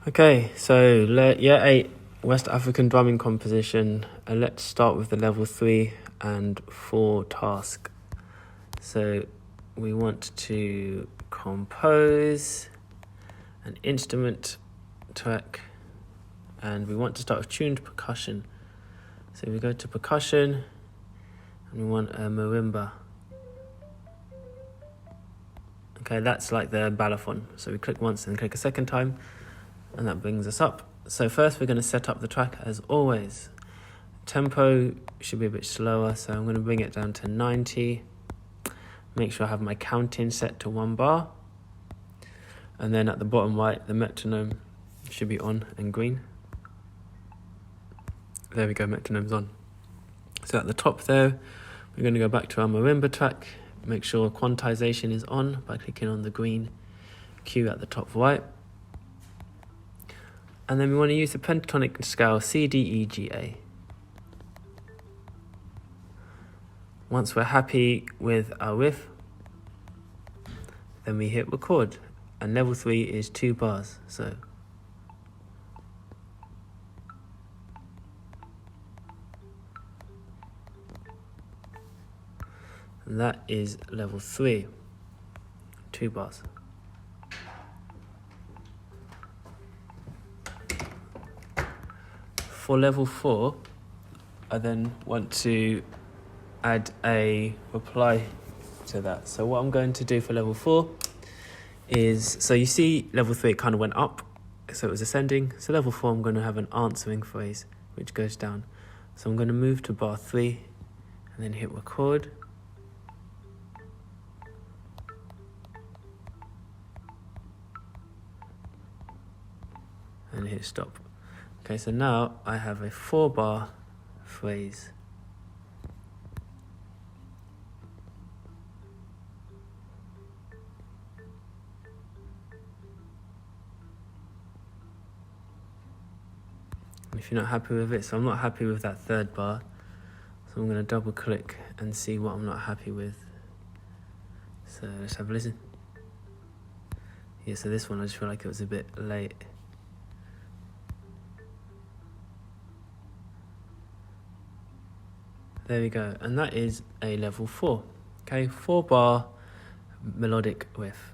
Okay, so year 8 West African drumming composition. Let's start with the level 3 and 4 task. So we want to compose an instrument track and we want to start with tuned percussion. So we go to percussion and we want a marimba. Okay, that's like the balafon. So we click once and click a second time, and that brings us up. So first we're going to set up the track as always. Tempo should be a bit slower, so I'm going to bring it down to 90. Make sure I have my counting set to 1 bar. And then at the bottom right, the metronome should be on and green. There we go, metronome's on. So at the top there, we're going to go back to our marimba track. Make sure quantization is on by clicking on the green cue at the top right. And then we want to use the pentatonic scale C, D, E, G, A. Once we're happy with our riff, then we hit record. And level 3 is 2 bars, so. And that is level 3, 2 bars. For level 4, I then want to add a reply to that. So what I'm going to do for level 4 is, so you see level 3 it kind of went up, so it was ascending. So level 4 I'm going to have an answering phrase which goes down. So I'm going to move to bar 3 and then hit record. And hit stop. Okay, so now I have a 4-bar phrase. And if you're not happy with it, so I'm not happy with that 3rd bar, so I'm going to double click and see what I'm not happy with. So let's have a listen. Yeah, so this one I just feel like it was a bit late. There we go, and that is a level 4. Okay, 4-bar melodic riff.